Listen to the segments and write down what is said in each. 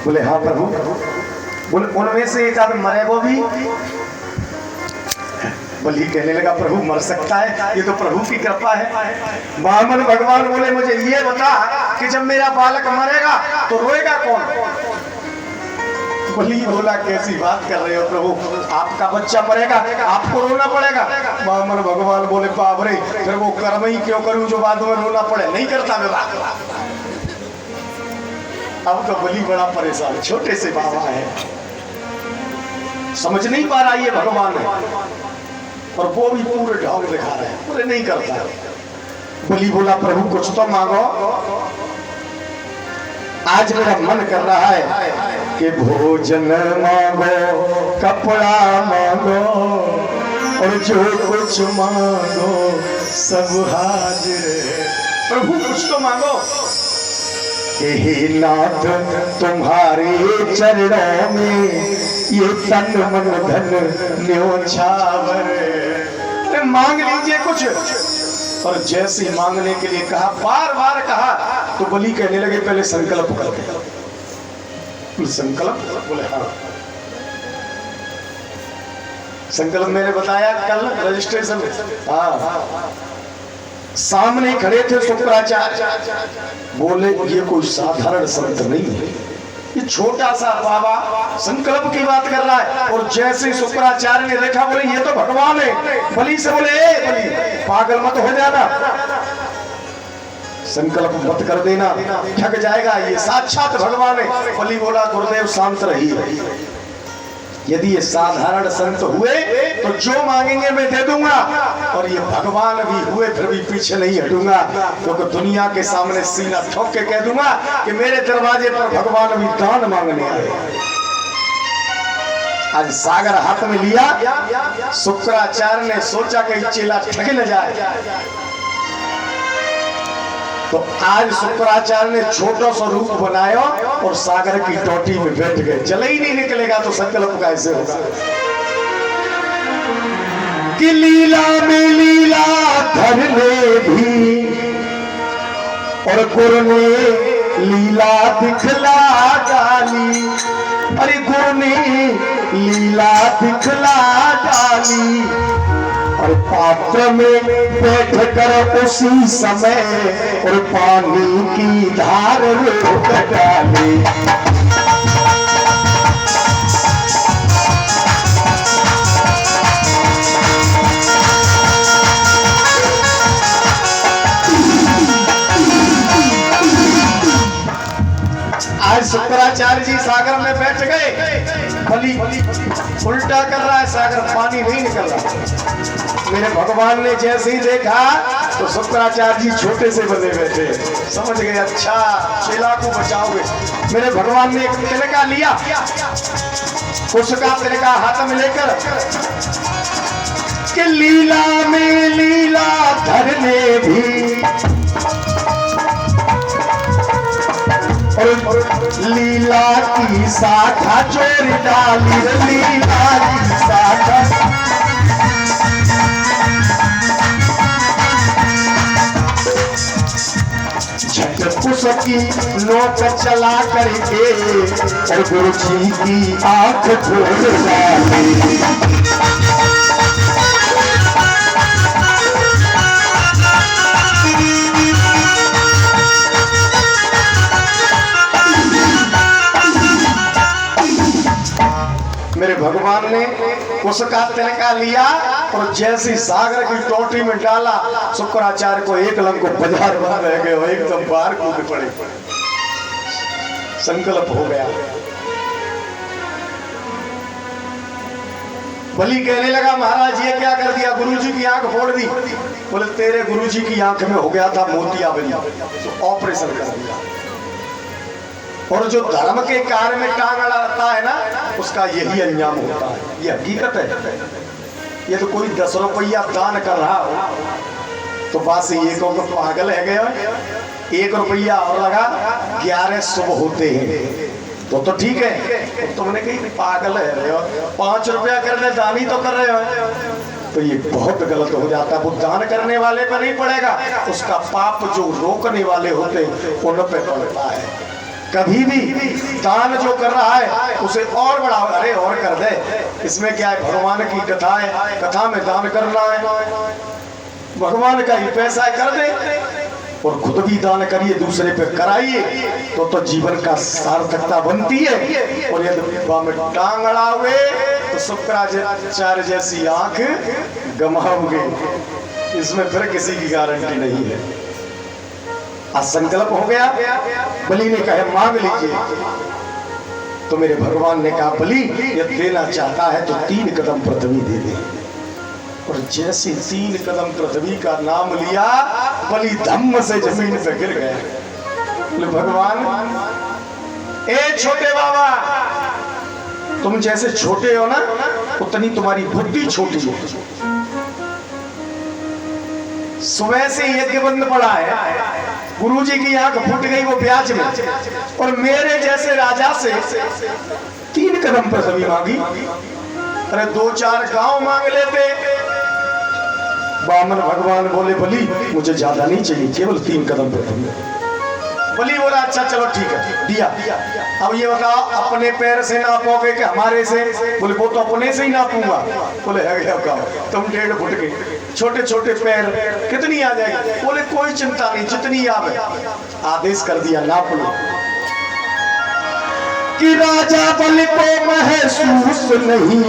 बोले हाँ प्रभु। बोले उनमें से एक आदमी मरेगा भी? बलि कहने लगा प्रभु मर सकता है, ये तो प्रभु की कृपा है। वामन भगवान बोले मुझे ये बता कि जब मेरा बालक मरेगा तो रोएगा कौन? बलि बोला कैसी बात कर रहे हो प्रभु, आपका बच्चा मरेगा आपको रोना पड़ेगा? वामन भगवान बोले बाप रे, फिर वो कर्म ही क्यों करूं जो बाद में रोना पड़े, नहीं करता मैं बात। अब तो बलि बड़ा परेशान, छोटे से बाबा है, समझ नहीं पा रहा ये भगवान है, और वो भी पूरे ढोंग दिखा रहे हैं, बोले नहीं करता। बलि बोला प्रभु कुछ तो मांगो, आज मेरा मन कर रहा है कि भोजन मांगो, कपड़ा मांगो, और जो कुछ मांगो सब हाजिर है। प्रभु कुछ तो मांगो। हे नाथ तुम्हारे चरणों में ये तन मन धन न्योछावर, मांग लीजिए कुछ। और जैसे मांगने के लिए कहा, बार बार कहा, तो बलि कहने लगे पहले संकल्प करते। संकल्प? बोले हाँ। संकल्प मैंने बताया कल रजिस्ट्रेशन में। हाँ, सामने खड़े थे शुक्राचार्य, बोले ये कोई साधारण संत नहीं है, ये छोटा सा बाबा संकल्प की बात कर रहा है। और जैसे शुक्राचार्य ने देखा, बोले ये तो भगवान है। बलि से बोले ए बलि, पागल मत हो जाना, संकल्प मत कर देना, ठग जाएगा, ये साक्षात भगवान है। बलि बोला गुरुदेव शांत रहिए, यदि ये साधारण संत हुए तो जो मांगेंगे मैं दे दूंगा, और ये भगवान भी हुए फिर भी पीछे नहीं हटूंगा, क्योंकि दुनिया के सामने सीना ठोक के कह दूंगा कि मेरे दरवाजे पर भगवान भी दान मांगने आए। आज सागर हाथ में लिया, शुक्राचार्य ने सोचा कि चेला ठग न जाए, तो आज शुक्राचार्य ने छोटा सा रूप बनाया और सागर की टोटी में बैठ गए। जले ही नहीं निकलेगा तो संकल्प कैसे होगा? कि लीला में लीला धर ले भी, और गुरु ने लीला दिखला डाली, अरे गुरु ने लीला दिखला डाली, और पात्र में बैठ कर उसी समय और पानी की धार रोक डाली। आज शुक्राचार्य जी सागर में बैठ गए, बलि उल्टा कर रहा है सागर, पानी नहीं निकल रहा। मेरे भगवान ने जैसे ही देखा तो शुक्राचार्य जी छोटे से बने बैठे, समझ गए अच्छा चेला को बचाओगे। मेरे भगवान ने एक तिनका लिया, उसका तिनका हाथ में लेकर कि लीला में लीला धरने भी, और लीला की शाखा चोर डाली, लीला की शाखा। झट उसकी नोक चला करके और गुरु जी की आंख खोल डाली। मेरे भगवान ने उसका तिनका लिया और जैसी सागर की टोटी में डाला, शुक्राचार्य को एक लंग को बाजार बाहर रह गए, एकदम बाहर कूद पड़े। संकल्प हो गया। बलि कहने लगा महाराज ये क्या कर दिया, गुरुजी की आंख फोड़ दी। बोले तेरे गुरुजी की आंख में हो गया था मोतियाबिंद, तो ऑपरेशन कर दिया। और जो धर्म के कार्य में टांग अड़ाता है ना, उसका यही अंजाम होता है, ये हकीकत है। ये तो कोई 10 रुपया दान कर रहा हो तो बस ये को पागल है गया, 1 रुपया और लगा 11 शुभ होते हैं तो ठीक है। तो तुमने कही पागल है रहे हो, 5 रुपया करने दान ही तो कर रहे हो, तो ये बहुत गलत हो जाता है। वो दान करने वाले पर नहीं पड़ेगा, उसका पाप जो रोकने वाले होते उन पे पड़ता है। कभी भी दान जो कर रहा है उसे और बढ़ाओ, अरे और कर दे, इसमें क्या है, भगवान की कथा है, कथा में दान करना है, भगवान का ही पैसा है, कर दे। और खुद भी दान करिए, दूसरे पे कराइए, तो जीवन का सार्थकता बनती है। और यदि में टांग अड़ाओगे तो शुक्राचार्य जैसी आंख गमाओगे, इसमें फिर किसी की गारंटी नहीं है। आज संकल्प हो गया, बलि ने कहा मांग लीजिए, तो मेरे भगवान ने कहा बलि यदि देना चाहता है तो 3 कदम पृथ्वी दे दे। और जैसे 3 कदम पृथ्वी का नाम लिया, बलि धम्म से जमीन पे गिर गया। बोले भगवान, ए छोटे बाबा, तुम जैसे छोटे हो ना उतनी तुम्हारी बुद्धि छोटी है। सुबह से यज्ञ बंद पड़ा है, गुरुजी की आंख फूट गई वो ब्याज में, और मेरे जैसे राजा से 3 कदम पृथ्वी मांगी। अरे 2-4 गांव मांग लेते। बामन भगवान बोले बलि मुझे ज्यादा नहीं चाहिए, केवल 3 कदम पृथ्वी। बलि बोला अच्छा चलो ठीक है, दिया। अब ये बताओ अपने पैर से नापोगे कि हमारे से? बोले वो तो अपने से ही नापूंगा। बोले तुम 1.5 फुट के छोटे छोटे पैर, कितनी आ जाएगी? बोले कोई चिंता नहीं, जितनी आवे। आदेश कर दिया, नाप लो। कि राजा बलि को महसूस नहीं,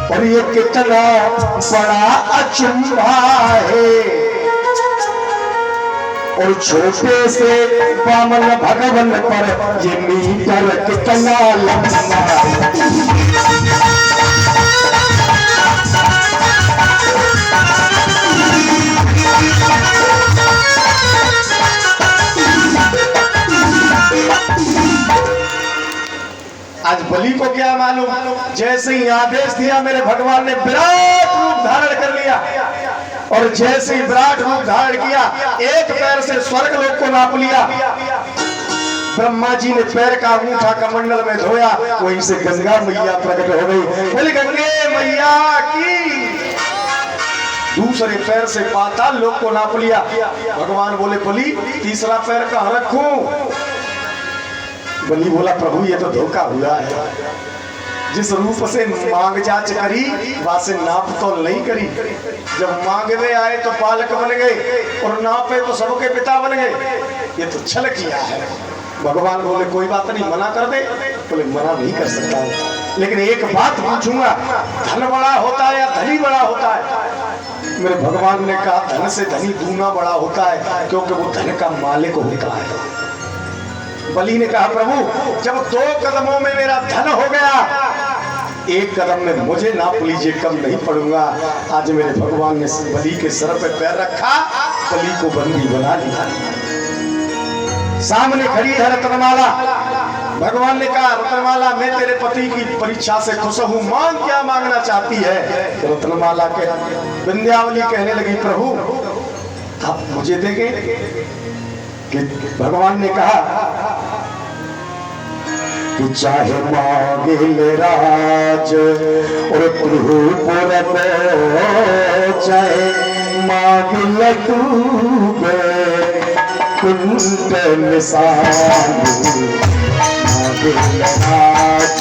और ये कितना बड़ा अचंभा है। और छोटे से बामन भगवान पर ये मीटर कितना लंबा। आज बलि को क्या मालूम, जैसे ही आदेश दिया मेरे भगवान ने विराट रूप धारण कर लिया। और जैसे ही विराट रूप धारण किया, एक पैर से स्वर्ग लोक को नाप लिया। ब्रह्मा जी ने पैर का अंगूठा कमंडल में धोया, वहीं से गंगा मैया प्रकट हो गई। बोले गंगे मैया की। दूसरे पैर से पाताल लोक को नाप लिया। भगवान बोले बलि तीसरा पैर कहाँ रखूं? बलि बोला प्रभु ये तो धोखा हुआ है, जिस रूप से मांग जांच करी वहां से नाप तो नहीं करी। जब मांगने आए तो बालक बन गए, और नापे तो सबके पिता बन गए। ये तो छल किया है। भगवान बोले कोई बात नहीं, मना कर दे। बोले मना नहीं कर सकता, लेकिन एक बात पूछूंगा, धन बड़ा होता है या धनी बड़ा होता है? मेरे भगवान ने कहा धन से धनी दूना बड़ा होता है, क्योंकि वो धन का मालिक होता है। बलि ने कहा प्रभु जब 2 कदमों में मेरा धन हो गया, 1 कदम में मुझे नाप लीजिए, कम नहीं पड़ूंगा। आज मेरे भगवान ने बलि के सर पे पैर रखा, बलि को बंदी बना लिया। सामने खड़ी है रत्नमाला। भगवान ने कहा रत्नमाला मैं तेरे पति की परीक्षा से खुश हूँ, मांग क्या मांगना चाहती है? तो रत्नमाला के विंध्यावली कहने लगी प्रभु आप मुझे देंगे? कि भगवान ने कहा कि चाहे मांगे ले राज और त्रिपुर चाहे मांग ले कुंड निशान मांगे ले राज